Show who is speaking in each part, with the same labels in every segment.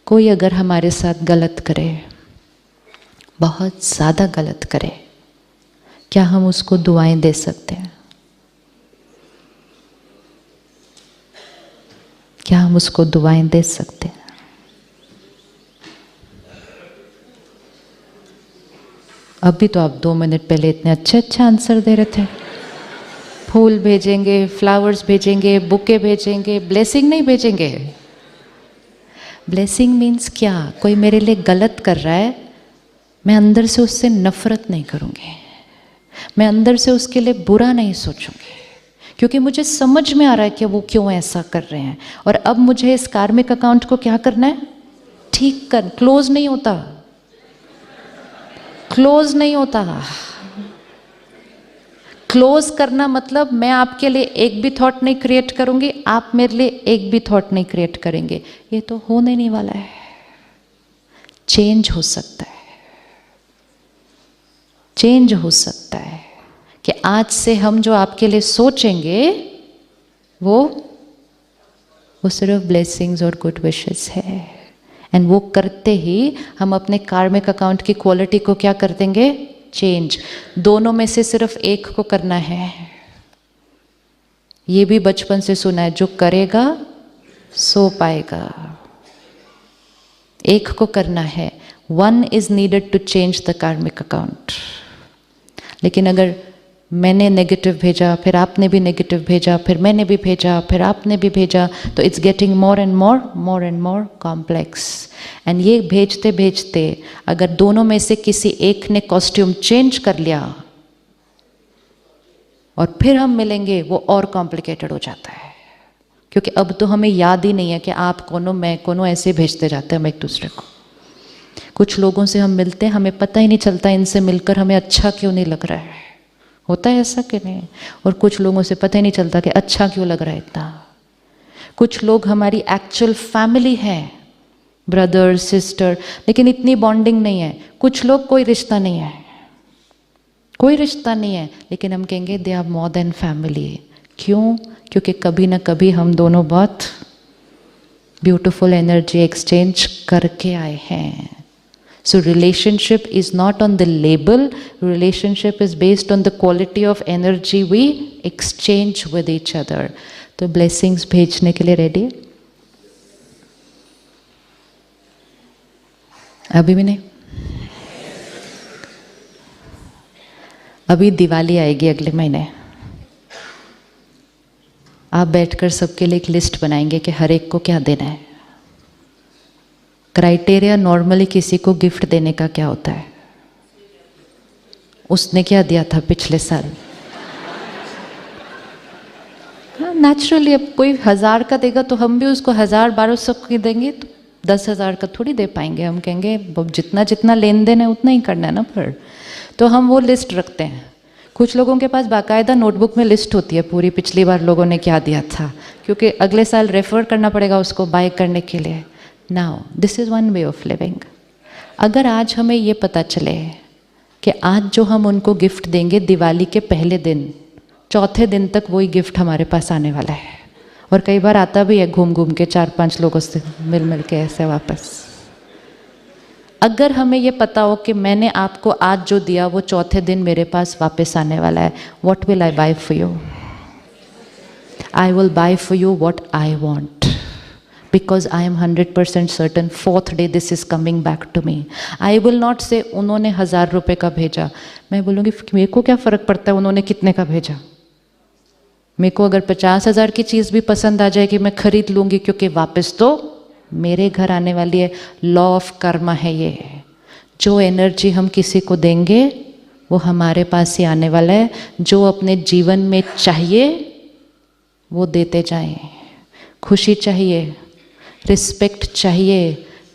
Speaker 1: कोई अगर हमारे साथ गलत करे, बहुत ज़्यादा गलत करे, क्या हम उसको दुआएं दे सकते हैं? क्या हम उसको दुआएं दे सकते हैं? अभी तो आप 2 मिनट पहले इतने अच्छे अच्छे आंसर दे रहे थे। फूल भेजेंगे, फ्लावर्स भेजेंगे, बुके भेजेंगे, ब्लेसिंग नहीं भेजेंगे। ब्लेसिंग मीन्स क्या? कोई मेरे लिए गलत कर रहा है, मैं अंदर से उससे नफरत नहीं करूँगी, मैं अंदर से उसके लिए बुरा नहीं सोचूंगी, क्योंकि मुझे समझ में आ रहा है कि वो क्यों ऐसा कर रहे हैं। और अब मुझे इस कार्मिक अकाउंट को क्या करना है? ठीक कर। क्लोज नहीं होता, क्लोज नहीं होता। क्लोज करना मतलब मैं आपके लिए एक भी थॉट नहीं क्रिएट करूंगी, आप मेरे लिए एक भी थॉट नहीं क्रिएट करेंगे। ये तो होने नहीं वाला है। चेंज हो सकता है, चेंज हो सकता है कि आज से हम जो आपके लिए सोचेंगे वो सिर्फ ब्लेसिंग्स और गुड विशेस है। एंड वो करते ही हम अपने कार्मिक अकाउंट की क्वालिटी को क्या कर देंगे? चेंज। दोनों में से सिर्फ एक को करना है। ये भी बचपन से सुना है, जो करेगा सो पाएगा। एक को करना है। One is needed to change the karmic account. लेकिन अगर मैंने नेगेटिव भेजा, फिर आपने भी नेगेटिव भेजा, फिर मैंने भी भेजा, फिर आपने भी भेजा, तो it's getting more and more complex. And ये भेजते भेजते अगर दोनों में से किसी एक ने कॉस्ट्यूम चेंज कर लिया और फिर हम मिलेंगे, वो और कॉम्प्लिकेटेड हो जाता है। क्योंकि अब तो हमें याद ही नहीं है कि आप कौन हो, मैं कौन हूँ, ऐसे भेजते जाते हैं हम एक दूसरे को। कुछ लोगों से हम मिलते हैं, हमें पता ही नहीं चलता इनसे मिलकर हमें अच्छा क्यों नहीं लग रहा है। होता है ऐसा कि नहीं? और कुछ लोगों से पता ही नहीं चलता कि अच्छा क्यों लग रहा है इतना। कुछ लोग हमारी एक्चुअल फैमिली है, ब्रदर सिस्टर, लेकिन इतनी बॉन्डिंग नहीं है। कुछ लोग कोई रिश्ता नहीं है, कोई रिश्ता नहीं है, लेकिन हम कहेंगे they are more than family. क्यों? क्योंकि कभी ना कभी हम दोनों बहुत ब्यूटीफुल एनर्जी एक्सचेंज करके आए हैं। So relationship is not on the label, relationship is based on the quality of energy we exchange with each other. तो blessings भेजने के लिए ready? अभी भी नहीं? अभी दिवाली आएगी अगले महीने। आप बैठकर सबके लिए एक लिस्ट बनाएंगे कि हर एक को क्या देना है। क्राइटेरिया नॉर्मली किसी को गिफ्ट देने का क्या होता है? उसने क्या दिया था पिछले साल? हाँ, नेचुरली अब कोई 1000 का देगा तो हम भी उसको 1000-1200 की देंगे, तो 10,000 का थोड़ी दे पाएंगे। हम कहेंगे जितना जितना लेन देन है उतना ही करना है ना। पर तो हम वो लिस्ट रखते हैं। कुछ लोगों के पास बाकायदा नोटबुक में लिस्ट होती है पूरी, पिछली बार लोगों ने क्या दिया था, क्योंकि अगले साल रेफर करना पड़ेगा उसको बाय करने के लिए। Now this is one way of living. अगर आज हमें ये पता चले कि आज जो हम उनको गिफ्ट देंगे, दिवाली के पहले दिन, चौथे दिन तक वही गिफ्ट हमारे पास आने वाला है। और कई बार आता भी है घूम घूम के 4-5 लोगों से मिल के ऐसे वापस। अगर हमें ये पता हो कि मैंने आपको आज जो दिया वो चौथे दिन मेरे पास वापस आने वाला है, what will I buy for you? I will buy for you what I want, because I am 100% certain 4th day this is coming back to me. I will not say उन्होंने 1000 रुपये का भेजा। मैं बोलूँगी मेरे को क्या फ़र्क पड़ता है उन्होंने कितने का भेजा। मेरे को अगर 50,000 की चीज़ भी पसंद आ जाएगी मैं खरीद लूँगी, क्योंकि वापस तो मेरे घर आने वाली है। लॉ ऑफ कर्मा है ये। जो एनर्जी हम किसी को देंगे वो हमारे पास ही आने वाला है। जो अपने जीवन में चाहिए वो देते जाएं। खुशी चाहिए, रिस्पेक्ट चाहिए,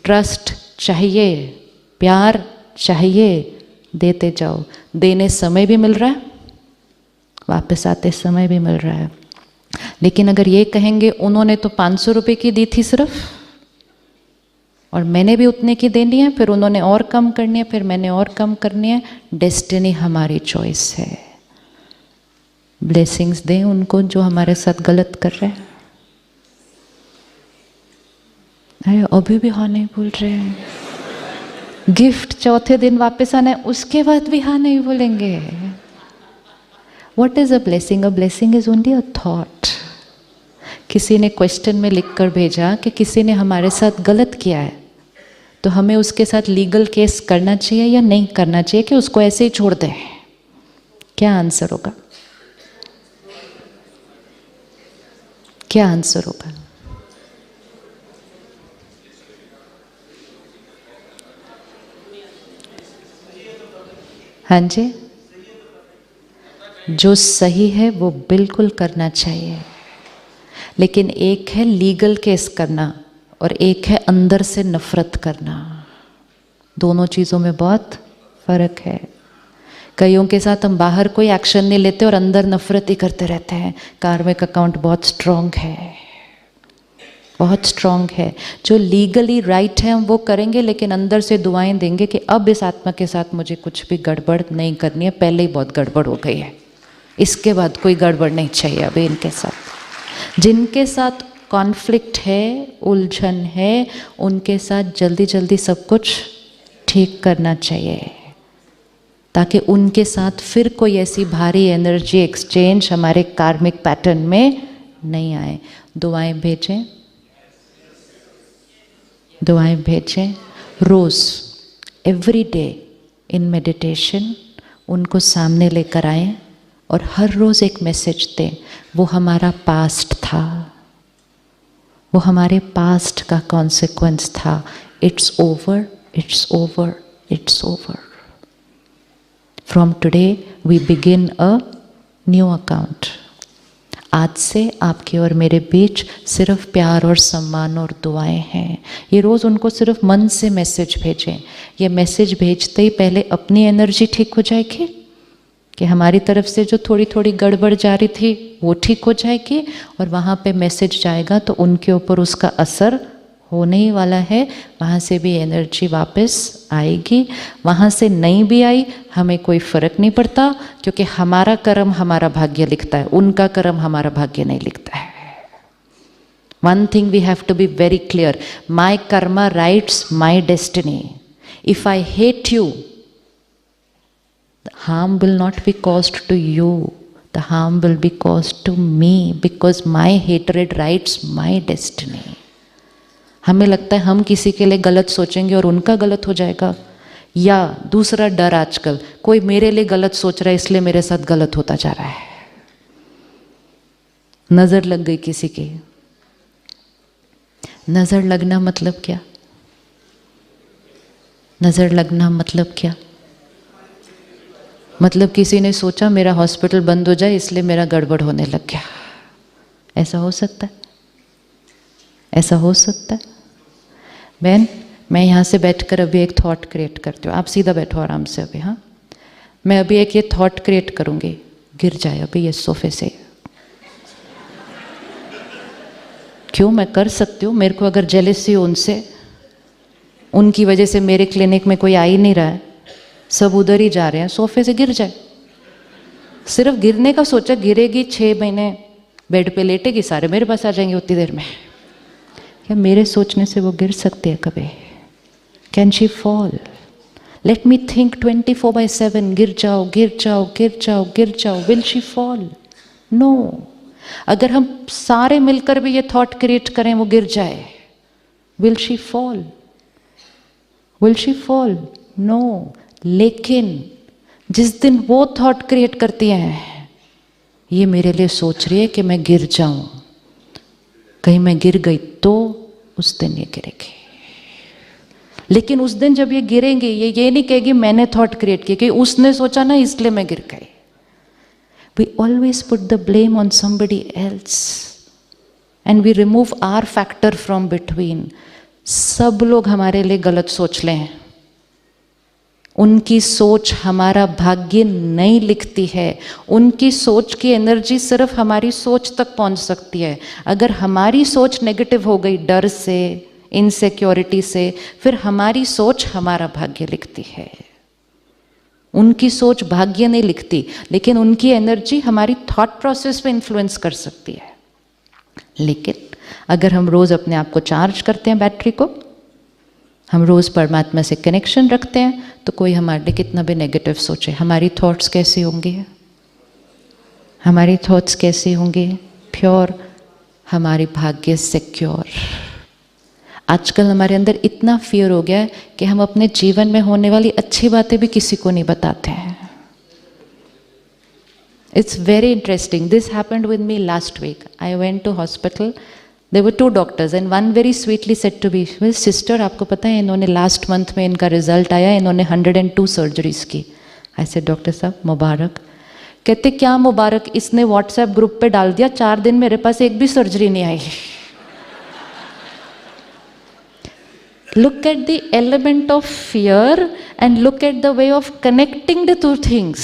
Speaker 1: ट्रस्ट चाहिए, प्यार चाहिए, देते जाओ। देने समय भी मिल रहा है, वापस आते समय भी मिल रहा है। लेकिन अगर ये कहेंगे उन्होंने तो 500 रुपये की दी थी सिर्फ, और मैंने भी उतने की देनी है, फिर उन्होंने और कम करनी है, फिर मैंने और कम करनी है, डेस्टिनी हमारी चॉइस है। ब्लेसिंग्स दें उनको जो हमारे साथ गलत कर रहे हैं। अरे अभी भी हाँ नहीं बोल रहे हैं। गिफ्ट चौथे दिन वापस आना है, उसके बाद भी हाँ नहीं बोलेंगे। What is a blessing? A blessing is only a thought. किसी ने क्वेश्चन में लिख कर भेजा कि किसी ने हमारे साथ गलत किया है, तो हमें उसके साथ लीगल केस करना चाहिए या नहीं करना चाहिए, कि उसको ऐसे ही छोड़ दें? क्या आंसर होगा? क्या आंसर होगा? हाँ जी, जो सही है वो बिल्कुल करना चाहिए, लेकिन एक है लीगल केस करना और एक है अंदर से नफरत करना। दोनों चीज़ों में बहुत फर्क है। कईयों के साथ हम बाहर कोई एक्शन नहीं लेते और अंदर नफरत ही करते रहते हैं। कार्मिक अकाउंट बहुत स्ट्रॉन्ग है, बहुत स्ट्रॉन्ग है। जो लीगली राइट है हम वो करेंगे, लेकिन अंदर से दुआएं देंगे कि अब इस आत्मा के साथ मुझे कुछ भी गड़बड़ नहीं करनी है, पहले ही बहुत गड़बड़ हो गई है, इसके बाद कोई गड़बड़ नहीं चाहिए अभी इनके साथ। जिनके साथ कॉन्फ्लिक्ट है, उलझन है, उनके साथ जल्दी जल्दी सब कुछ ठीक करना चाहिए, ताकि उनके साथ फिर कोई ऐसी भारी एनर्जी एक्सचेंज हमारे कार्मिक पैटर्न में नहीं आए। दुआएं भेजें, दुआएं भेजें रोज़, एवरी डे इन मेडिटेशन उनको सामने लेकर आएं और हर रोज़ एक मैसेज दें। वो हमारा पास्ट था, वो हमारे पास्ट का कॉन्सिक्वेंस था। It's over, it's over, it's over. From today we begin a new account. आज से आपके और मेरे बीच सिर्फ प्यार और सम्मान और दुआएं हैं। ये रोज़ उनको सिर्फ मन से मैसेज भेजें। ये मैसेज भेजते ही पहले अपनी एनर्जी ठीक हो जाएगी, कि हमारी तरफ से जो थोड़ी थोड़ी गड़बड़ जा रही थी वो ठीक हो जाएगी, और वहाँ पे मैसेज जाएगा तो उनके ऊपर उसका असर होने ही वाला है। वहाँ से भी एनर्जी वापस आएगी, वहाँ से नहीं भी आई हमें कोई फ़र्क नहीं पड़ता, क्योंकि हमारा कर्म हमारा भाग्य लिखता है, उनका कर्म हमारा भाग्य नहीं लिखता है। One thing we have to be very clear, my karma writes my destiny. If I hate you, the harm will not be caused to you, the harm will be caused to me, because my hatred writes my destiny. हमें लगता है हम किसी के लिए गलत सोचेंगे और उनका गलत हो जाएगा, या दूसरा डर आजकल, कोई मेरे लिए गलत सोच रहा है इसलिए मेरे साथ गलत होता जा रहा है। नज़र लग गई किसी की। नज़र लगना मतलब क्या? नज़र लगना मतलब क्या? मतलब किसी ने सोचा मेरा हॉस्पिटल बंद हो जाए इसलिए मेरा गड़बड़ होने लग गया। ऐसा हो सकता है? ऐसा हो सकता है? बहन, मैं यहाँ से बैठकर अभी एक थॉट क्रिएट करती हूँ। आप सीधा बैठो आराम से अभी। हाँ, मैं अभी एक ये थॉट क्रिएट करूँगी, गिर जाए अभी ये सोफे से। क्यों? मैं कर सकती हूँ। मेरे को अगर जेलसी हो उनसे, उनकी वजह से मेरे क्लिनिक में कोई आ ही नहीं रहा है, सब उधर ही जा रहे हैं, सोफे से गिर जाए। सिर्फ गिरने का सोचा, गिरेगी 6 महीने बेड पे लेटेगी, सारे मेरे पास आ जाएंगे उतनी देर में। क्या मेरे सोचने से वो गिर सकती है कभी? Can she fall? Let me think 24/7, गिर जाओ, गिर जाओ, गिर जाओ, गिर जाओ। Will she fall? नो। अगर हम सारे मिलकर भी ये थॉट क्रिएट करें वो गिर जाए, will she fall? Will she fall? No. लेकिन जिस दिन वो थॉट क्रिएट करती हैं, ये मेरे लिए सोच रही है कि मैं गिर जाऊं, कहीं मैं गिर गई तो, उस दिन ये गिरेगी। लेकिन उस दिन जब ये गिरेंगे, ये नहीं कहेगी मैंने थॉट क्रिएट किया, कि उसने सोचा ना इसलिए मैं गिर गई। We always put the blame on somebody else and we remove our factor from between. सब लोग हमारे लिए गलत सोच लें, उनकी सोच हमारा भाग्य नहीं लिखती है। उनकी सोच की एनर्जी सिर्फ हमारी सोच तक पहुंच सकती है। अगर हमारी सोच नेगेटिव हो गई डर से, इनसिक्योरिटी से, फिर हमारी सोच हमारा भाग्य लिखती है। उनकी सोच भाग्य नहीं लिखती, लेकिन उनकी एनर्जी हमारी थॉट प्रोसेस पे इन्फ्लुएंस कर सकती है। लेकिन अगर हम रोज़ अपने आप को चार्ज करते हैं, बैटरी को, हम रोज़ परमात्मा से कनेक्शन रखते हैं, तो कोई हमारे लिए कितना भी नेगेटिव सोचे, हमारी थॉट्स कैसे होंगे? हमारी थॉट्स कैसे होंगे? प्योर, हमारी भाग्य सिक्योर। आजकल हमारे अंदर इतना फियर हो गया है कि हम अपने जीवन में होने वाली अच्छी बातें भी किसी को नहीं बताते हैं। It's very interesting. This happened with me last week. I went to hospital. There were 2 doctors and one very sweetly said to me, "Well, sister, आपको पता है इन्होंने last month में इनका रिजल्ट आया, इन्होंने 102 सर्जरीज की." I said, "डॉक्टर साहब मुबारक." कहते, "क्या मुबारक, इसने व्हाट्सएप ग्रुप पे डाल दिया, 4 दिन मेरे पास एक भी सर्जरी नहीं आई." Look at the element of fear and look at the way of connecting the 2 things.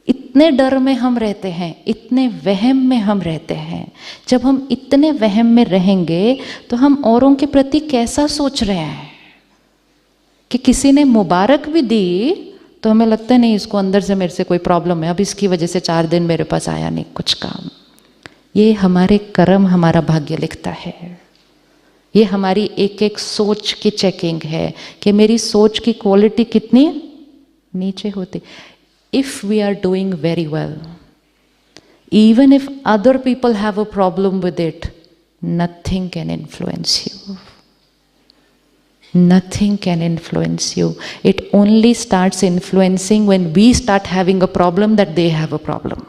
Speaker 1: इतने डर में हम रहते हैं, इतने वहम में हम रहते हैं। जब हम इतने वहम में रहेंगे तो हम औरों के प्रति कैसा सोच रहे हैं? कि किसी ने मुबारक भी दी तो हमें लगता है नहीं, इसको अंदर से मेरे से कोई प्रॉब्लम है, अब इसकी वजह से 4 दिन मेरे पास आया नहीं कुछ काम। ये हमारे कर्म हमारा भाग्य लिखता है। ये हमारी एक एक सोच की चेकिंग है कि मेरी सोच की क्वालिटी कितनी नीचे होती। If we are doing very well, even if other people have a problem with it, nothing can influence you. Nothing can influence you. It only starts influencing when we start having a problem that they have a problem.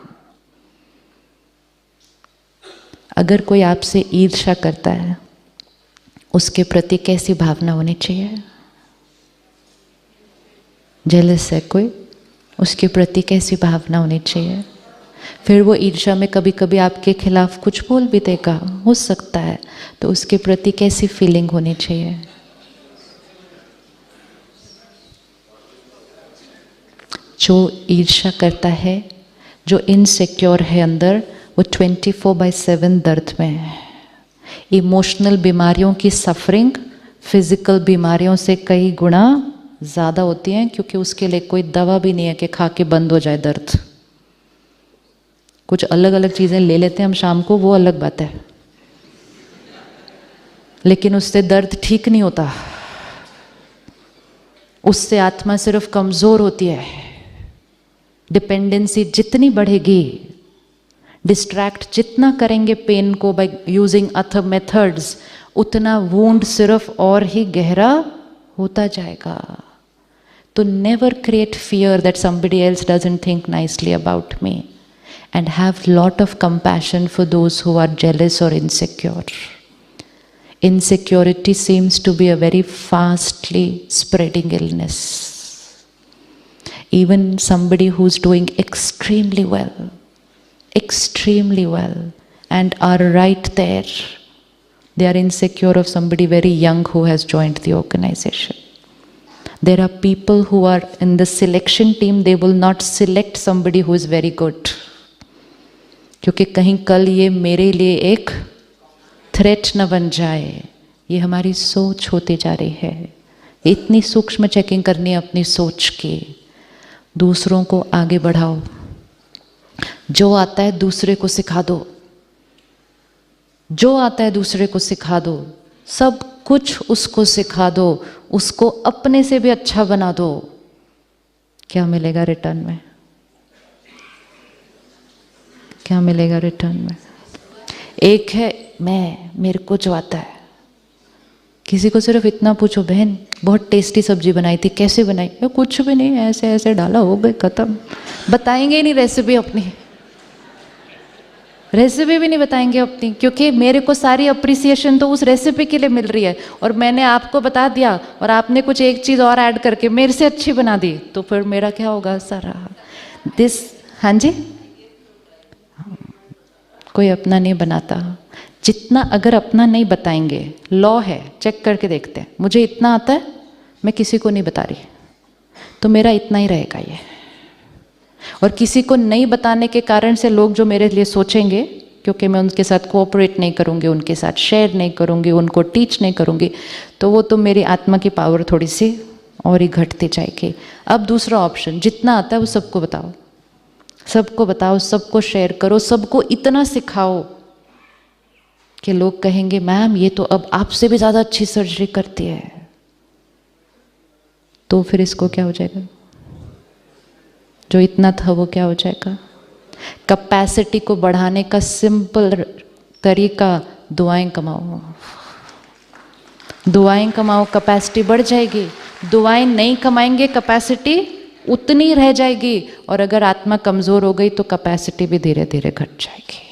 Speaker 1: अगर कोई आपसे ईर्ष्या करता है, उसके प्रति कैसी भावना होनी चाहिए? जेलस है कोई, उसके प्रति कैसी भावना होनी चाहिए? फिर वो ईर्ष्या में कभी कभी आपके खिलाफ कुछ बोल भी देगा, हो सकता है, तो उसके प्रति कैसी फीलिंग होनी चाहिए? जो ईर्ष्या करता है, जो इनसिक्योर है अंदर, वो 24/7 दर्द में है। इमोशनल बीमारियों की सफरिंग फिजिकल बीमारियों से कई गुना ज़्यादा होती हैं, क्योंकि उसके लिए कोई दवा भी नहीं है कि खा के बंद हो जाए दर्द। कुछ अलग अलग चीज़ें ले लेते हैं हम शाम को, वो अलग बात है, लेकिन उससे दर्द ठीक नहीं होता। उससे आत्मा सिर्फ कमज़ोर होती है। डिपेंडेंसी जितनी बढ़ेगी, डिस्ट्रैक्ट जितना करेंगे पेन को बाय यूजिंग अदर मेथड्स, उतना वूंड सिर्फ और ही गहरा होता जाएगा। तो never create fear that somebody else doesn't think nicely about me, and have lot of compassion for those who are jealous or insecure. Insecurity seems to be a very fastly spreading illness. Even somebody who's doing extremely well, and are right there, they are insecure of somebody very young who has joined the organization. There are people who are in the selection team, they will not select somebody who is very good, क्योंकि कहीं कल ये मेरे लिए एक threat न बन जाए। ये हमारी सोच होती जा रही है। इतनी सूक्ष्म चेकिंग करनी है अपनी सोच की। दूसरों को आगे बढ़ाओ, जो आता है दूसरे को सिखा दो, जो आता है दूसरे को सिखा दो, सब कुछ उसको सिखा दो, उसको अपने से भी अच्छा बना दो। क्या मिलेगा रिटर्न में? क्या मिलेगा रिटर्न में? एक है मेरे को जो आता है। किसी को सिर्फ इतना पूछो, बहन बहुत टेस्टी सब्जी बनाई थी, कैसे बनाई? कुछ भी नहीं, ऐसे ऐसे डाला, हो गए, खत्म। बताएंगे ही नहीं रेसिपी अपनी, रेसिपी भी नहीं बताएंगे अपनी, क्योंकि मेरे को सारी अप्रिसिएशन तो उस रेसिपी के लिए मिल रही है, और मैंने आपको बता दिया और आपने कुछ एक चीज़ और ऐड करके मेरे से अच्छी बना दी, तो फिर मेरा क्या होगा सारा दिस। हाँ जी, कोई अपना नहीं बनाता। जितना अगर अपना नहीं बताएंगे, लॉ है, चेक करके देखते हैं, मुझे इतना आता है, मैं किसी को नहीं बता रही, तो मेरा इतना ही रहेगा ये। और किसी को नहीं बताने के कारण से लोग जो मेरे लिए सोचेंगे, क्योंकि मैं उनके साथ कोऑपरेट नहीं करूँगी, उनके साथ शेयर नहीं करूँगी, उनको टीच नहीं करूँगी, तो वो तो मेरी आत्मा की पावर थोड़ी सी और ही घटती जाएगी। अब दूसरा ऑप्शन, जितना आता है वो सबको बताओ, सबको बताओ, सबको शेयर करो, सबको इतना सिखाओ कि लोग कहेंगे मैम ये तो अब आपसे भी ज़्यादा अच्छी सर्जरी करती है, तो फिर इसको क्या हो जाएगा? जो इतना था वो क्या हो जाएगा? कैपेसिटी को बढ़ाने का सिंपल तरीका दुआएं कमाओ, दुआएं कमाओ, कैपेसिटी बढ़ जाएगी। दुआएं नहीं कमाएंगे, कैपेसिटी उतनी रह जाएगी, और अगर आत्मा कमज़ोर हो गई तो कैपेसिटी भी धीरे धीरे घट जाएगी।